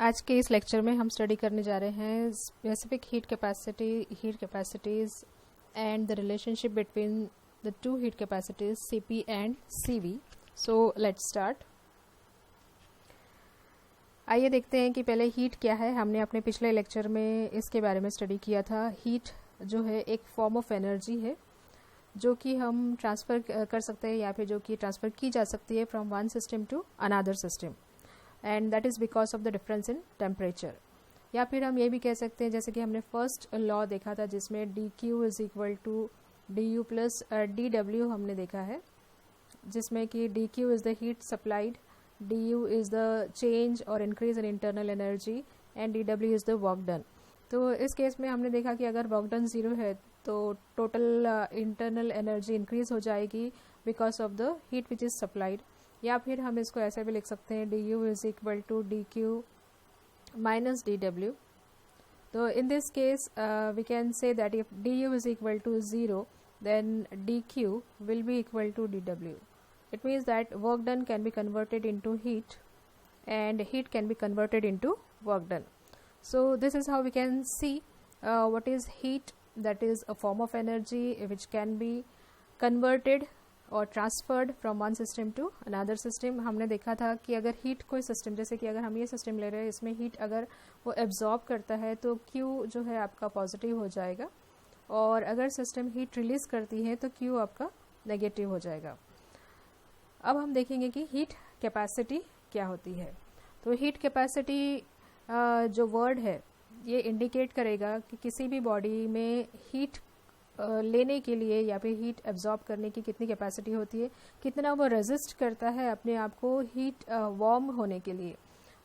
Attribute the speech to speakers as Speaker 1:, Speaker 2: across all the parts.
Speaker 1: आज के इस लेक्चर में हम स्टडी करने जा रहे हैं specific heat capacities and the relationship between the two heat capacities Cp and Cv. So let's start. आइए देखते हैं कि पहले हीट क्या है. हमने अपने पिछले लेक्चर में इसके बारे में स्टडी किया था. हीट जो है एक फॉर्म ऑफ एनर्जी है जो कि हम ट्रांसफ़र कर सकते हैं या फिर जो कि ट्रांसफ़र की जा सकती है from one system to another system, and that is because of the difference in temperature. या फिर हम ये भी कह सकते हैं जैसे कि हमने फर्स्ट लॉ देखा था जिसमें dq is equal to du plus dw हमने देखा है, जिसमें कि dq is the heat supplied, du is the change और increase in internal energy and dw is the work done. तो इस केस में हमने देखा कि अगर वर्क डन 0 है तो टोटल इंटरनल एनर्जी इंक्रीज हो जाएगी because of the heat which is supplied. या फिर हम इसको ऐसे भी लिख सकते हैं du is equal to dq minus dw. तो in this case we can say that if du is equal to 0 then dq will be equal to dw. It means that work done can be converted into heat and heat can be converted into work done. So this is how we can see what is heat. That is a form of energy which can be converted और transferred from one system to another system. हमने देखा था कि अगर heat कोई system, जैसे कि अगर हम ये सिस्टम ले रहे हैं, इसमें हीट अगर वो एब्जॉर्ब करता है तो Q जो है आपका पॉजिटिव हो जाएगा, और अगर सिस्टम हीट रिलीज करती है तो Q आपका नेगेटिव हो जाएगा. अब हम देखेंगे कि हीट कैपेसिटी क्या होती है. तो हीट कैपेसिटी जो वर्ड है ये इंडिकेट करेगा कि किसी भी बॉडी में हीट लेने के लिए या फिर हीट एब्जॉर्ब करने की कितनी कैपेसिटी होती है, कितना वो रेजिस्ट करता है अपने आप को हीट वार्म होने के लिए.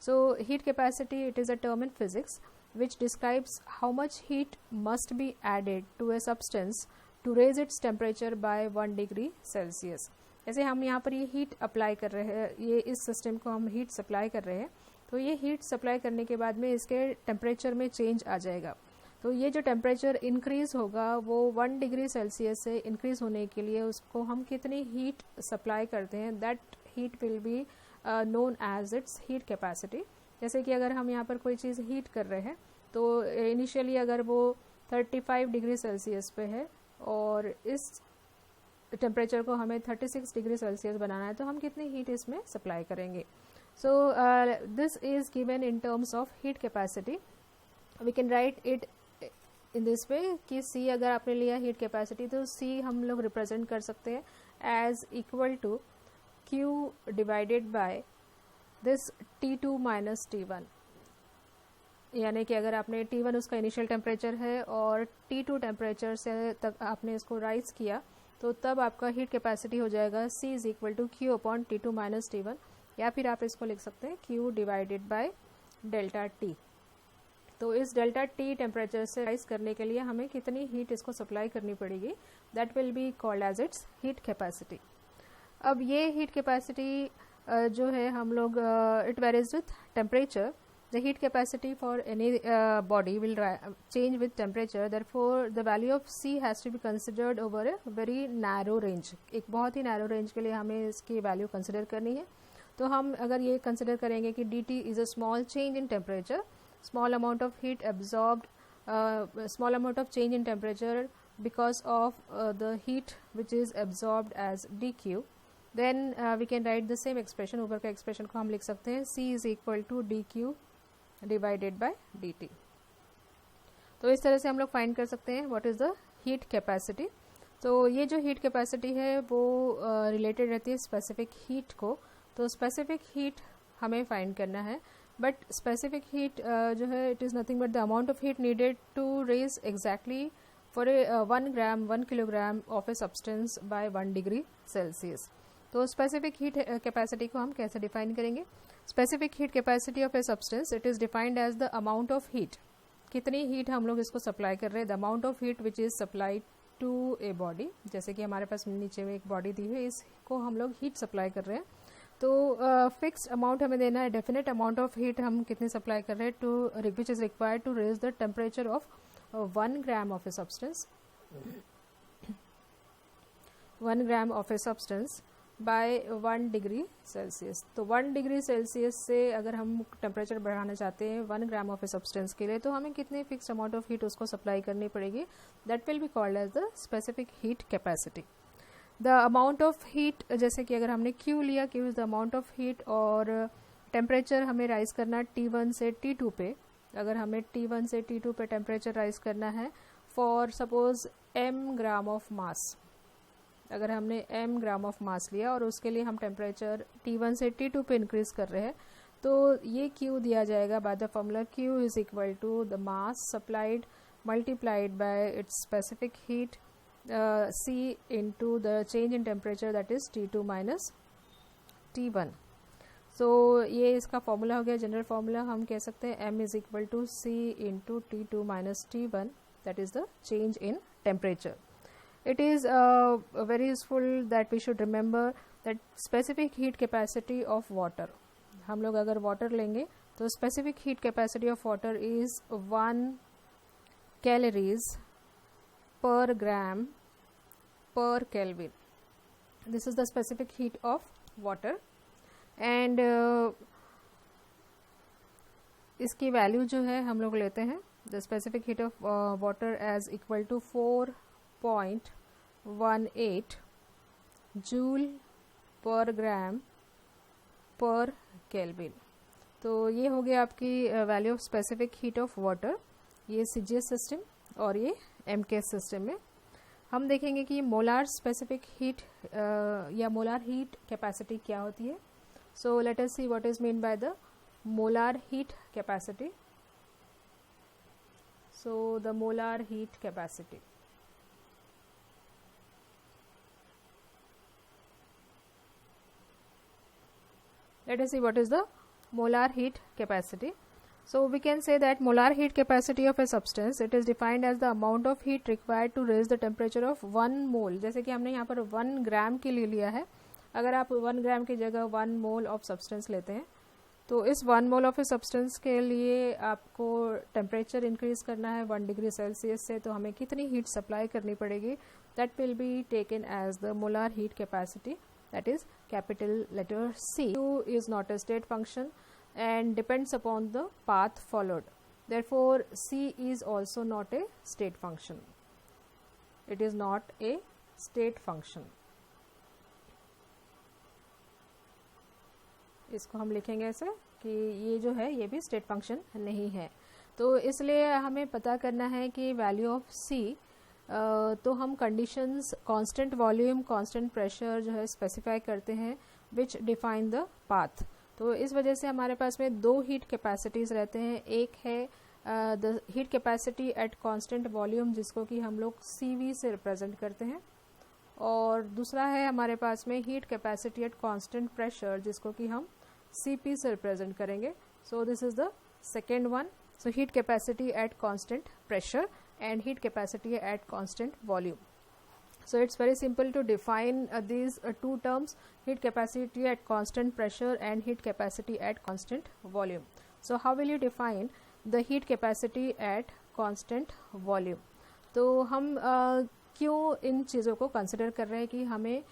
Speaker 1: So heat capacity it is a term in physics which describes how much heat must be added to a substance to raise its temperature by 1 degree Celsius. जैसे हम यहाँ पर ये हीट अप्लाई कर रहे हैं, ये इस सिस्टम को हम हीट सप्लाई कर रहे हैं, तो ये हीट सप्लाई करने के बाद में इसके टेम्परेचर में चेंज आ जाएगा. तो ये जो टेम्परेचर इंक्रीज होगा वो 1 डिग्री सेल्सियस से इंक्रीज होने के लिए उसको हम कितनी हीट सप्लाई करते हैं, that heat will be known as its heat capacity. जैसे कि अगर हम यहाँ पर कोई चीज़ हीट कर रहे हैं तो इनिशियली अगर वो 35 डिग्री सेल्सियस पे है और इस टेम्परेचर को हमें 36 डिग्री सेल्सियस बनाना है, तो हम कितनी हीट इसमें सप्लाई करेंगे. So this is given in terms of heat capacity. We can write it in this way कि C अगर आपने लिया हीट कैपेसिटी तो C हम लोग रिप्रेजेंट कर सकते हैं as equal to Q divided by this T2 minus T1. यानी कि अगर आपने T1 उसका इनिशियल टेम्परेचर है और T2 टेम्परेचर से तक आपने इसको राइज किया, तो तब आपका हीट कैपेसिटी हो जाएगा C is equal to Q upon T2 minus T1. या फिर आप इसको लिख सकते हैं Q divided by delta T. तो इस डेल्टा T टेम्परेचर से राइज करने के लिए हमें कितनी हीट इसको सप्लाई करनी पड़ेगी, that will be called as its heat capacity. अब ये हीट कैपेसिटी जो है हम लोग it varies with temperature. The heat capacity for any body will change with temperature, therefore the value of C has to be considered over a very narrow range. एक बहुत ही narrow range के लिए हमें इसकी वैल्यू कंसिडर करनी है. तो हम अगर ये कंसिडर करेंगे कि dt is a small change in temperature, small amount of heat absorbed, small amount of change in temperature because of the heat which is absorbed as dq, then we can write the same expression. ऊपर का expression को हम लिख सकते हैं C is equal to dq divided by dt. तो इस तरह से हम लोग फाइंड कर सकते हैं what is the heat capacity. तो ये जो heat capacity है वो related रहती है specific heat को. तो specific heat हमें फाइंड करना है, बट स्पेसिफिक हीट जो है it is nothing but the amount of heat needed to raise exactly for a 1 gram 1 kilogram of a substance by 1 degree Celsius. तो स्पेसिफिक हीट कैपेसिटी को हम कैसे define करेंगे. Specific heat capacity of a substance it is defined as the amount of heat. कितनी heat हम लोग इसको supply कर रहे हैं, the amount of heat which is supplied to a body. जैसे कि हमारे पास नीचे में एक बॉडी दी हुई है, इसको हम लोग हीट सप्लाई कर रहे हैं, तो फिक्स्ड अमाउंट हमें देना है. डेफिनेट अमाउंट ऑफ हीट हम कितनी सप्लाई कर रहे हैं to which is required to raise the temperature of 1 gram of a substance. 1 gram of a substance by 1 degree Celsius. तो 1 डिग्री सेल्सियस से अगर हम टेम्परेचर बढ़ाना चाहते हैं 1 ग्राम ऑफ ए सब्सटेंस के लिए, तो हमें कितनी फिक्स अमाउंट ऑफ हीट उसको सप्लाई करनी पड़ेगी, that will be called as the specific heat capacity. The amount of heat, जैसे कि अगर हमने Q लिया, Q is the amount of heat, और टेम्परेचर हमें राइज करना T1 से T2 पे। अगर हमें T1 से T2 पे टेम्परेचर राइज करना है for suppose m gram of mass, अगर हमने m ग्राम ऑफ मास लिया और उसके लिए हम टेम्परेचर T1 से T2 पे इंक्रीज कर रहे हैं, तो ये Q दिया जाएगा by the formula Q is equal to the mass supplied multiplied by its specific heat C into the change in temperature, that is T2 minus T1। so ये इसका फॉर्मूला हो गया, जनरल फॉर्मूला हम कह सकते हैं m is equal to C into T2 minus T1, that is the change in temperature। it is very useful that we should remember that specific heat capacity of water, हम लोग अगर water लेंगे तो specific heat capacity of water is 1 calories per gram per Kelvin। this is the specific heat of water and इसकी value जो है हम लोग लेते हैं the specific heat of water as equal to 4.18 joule per gram per Kelvin। तो ये हो गया आपकी value of specific heat of water, ये CGS सिस्टम और ये MKS सिस्टम में। हम देखेंगे कि मोलार स्पेसिफिक हीट या मोलार हीट कैपेसिटी क्या होती है। So let us see what is mean by the molar heat capacity. So the molar heat capacity, let us see what is the molar heat capacity। so we can say that molar heat capacity of a substance, it is defined as the amount of heat required to raise the temperature of 1 mole। जैसे कि हमने यहाँ पर 1 ग्राम के लिए लिया है, अगर आप 1 ग्राम की जगह 1 मोल ऑफ सब्सटेंस लेते हैं, तो इस 1 मोल ऑफ ए सब्सटेंस के लिए आपको टेम्परेचर इंक्रीज करना है 1 डिग्री सेल्सियस से, तो हमें कितनी हीट सप्लाई करनी पड़ेगी, that will be taken as the molar heat capacity, that is capital letter C। Q is not a state function and depends upon the path followed, therefore C is also not a state function, it is not a state function। इसको हम लिखेंगे ऐसे कि ये जो है ये भी स्टेट फंक्शन नहीं है। तो इसलिए हमें पता करना है कि वैल्यू ऑफ C, तो हम conditions constant volume constant pressure जो है स्पेसिफाई करते हैं विच डिफाइन द पाथ। तो इस वजह से हमारे पास में 2 हीट कैपेसिटीज़ रहते हैं, एक है the heat capacity eight constant volume जिसको कि हम लोग CV से रिप्रेजेंट करते हैं, और दूसरा है हमारे पास में heat capacity eight constant pressure जिसको कि हम CP से रिप्रेजेंट करेंगे। So this is the second one. So heat capacity eight constant pressure and heat capacity at constant volume। so it's very simple to define these two terms, heat capacity at constant pressure and heat capacity at constant volume। so how will you define the heat capacity at constant volume? तो हम क्यों इन चीज़ों को consider कर रहे हैं कि हमें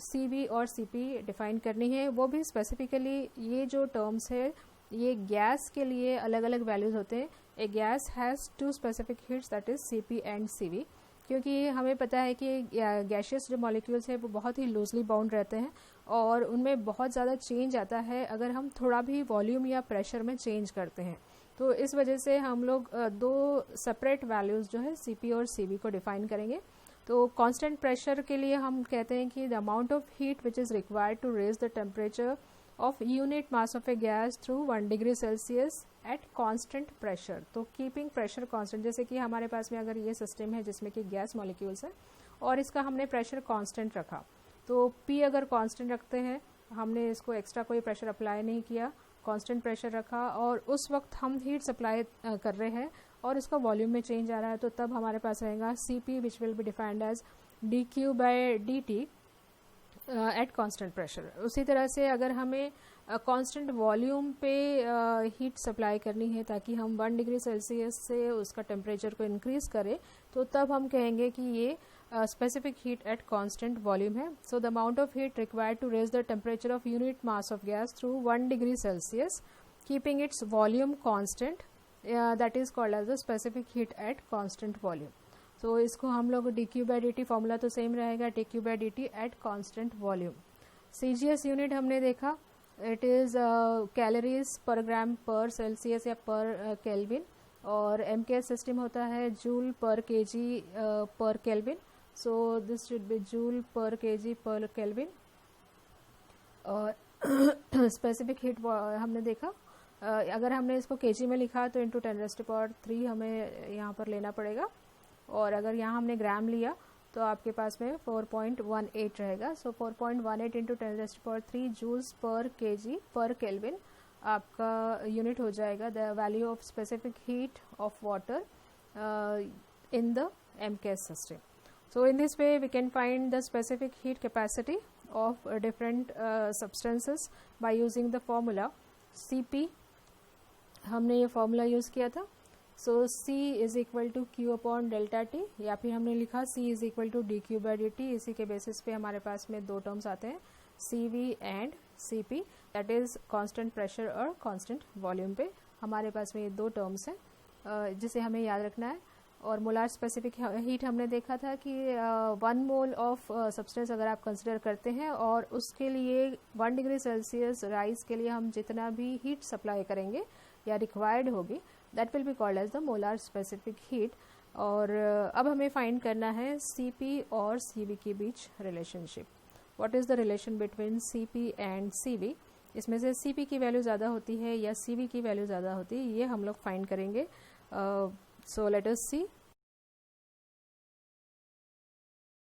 Speaker 1: CV और CP डिफाइन करनी है, वो भी स्पेसिफिकली ये जो टर्म्स है ये गैस के लिए अलग अलग वैल्यूज होते हैं। A gas has 2 specific heats that is CP and CV, क्योंकि हमें पता है कि गैशियस जो मॉलिक्यूल्स है वो बहुत ही लूजली बाउंड रहते हैं और उनमें बहुत ज़्यादा चेंज आता है अगर हम थोड़ा भी वॉल्यूम या प्रेशर में चेंज करते हैं। तो इस वजह से हम लोग 2 सेपरेट वैल्यूज़ जो है CP और CV को डिफाइन करेंगे। तो कांस्टेंट प्रेशर के लिए हम कहते हैं कि the amount of heat which is required to raise the temperature of unit mass of a gas through 1 degree Celsius at constant pressure। तो keeping pressure constant, जैसे कि हमारे पास में अगर ये सिस्टम है जिसमें कि गैस मॉलिक्यूल्स है और इसका हमने प्रेशर कांस्टेंट रखा, तो P अगर कांस्टेंट रखते हैं, हमने इसको एक्स्ट्रा कोई प्रेशर अप्लाई नहीं किया, कांस्टेंट प्रेशर रखा और उस वक्त हम हीट सप्लाई कर रहे हैं और इसका वॉल्यूम में चेंज आ रहा है, तो तब हमारे पास रहेगा CP which will be defined as dQ by dt at constant pressure. उसी तरह से अगर हमें कांस्टेंट वॉल्यूम पे हीट सप्लाई करनी है ताकि हम 1 डिग्री सेल्सियस से उसका टेम्परेचर को इंक्रीज़ करें, तो तब हम कहेंगे कि ये specific heat at constant volume है. So the amount of heat required to raise the temperature of unit mass of gas through 1 degree Celsius keeping its volume constant, that is called as the specific heat at constant volume. तो इसको हम लोग dQ by dt formula तो same रहेगा, dQ by dt at constant volume. CGS unit हमने देखा, it is calories पर ग्राम पर सेल्सियस या पर केल्विन, और MKS सिस्टम होता है जूल पर kg per kelvin. So this should be joule पर केजी पर केल्विन. और स्पेसिफिक हीट हमने देखा, अगर हमने इसको केजी में लिखा तो इंटू 10⁻³ हमें यहाँ पर लेना पड़ेगा, और अगर यहाँ हमने ग्राम लिया तो आपके पास में 4.18 रहेगा. So 4.18 into 10⁻³ joules per kg per kelvin आपका यूनिट हो जाएगा the value of specific heat of water in the MKS system. So in this way we can find the specific heat capacity of different substances by using the formula CP. हमने ये formula use किया था. So C is equal to Q upon delta T, या फिर हमने लिखा C is equal to dQ by dt. इसी के बेसिस पे हमारे पास में दो टर्म्स आते हैं, CV and CP, that is constant pressure और कांस्टेंट वॉल्यूम पे हमारे पास में ये दो टर्म्स हैं जिसे हमें याद रखना है. और मोलार स्पेसिफिक हीट हमने देखा था कि 1 मोल ऑफ सब्सटेंस अगर आप कंसिडर करते हैं और उसके लिए 1 डिग्री सेल्सियस राइज के लिए हम जितना भी हीट सप्लाई करेंगे या रिक्वायर्ड होगी, that will be called as the molar specific heat. और अब हमें फाइंड करना है CP और CV के बीच relationship. What is the relation between CP and CV? इसमें से CP की वैल्यू ज़्यादा होती है या CV की वैल्यू ज़्यादा होती है, ये हम लोग फाइंड करेंगे. सो लेट अस सी.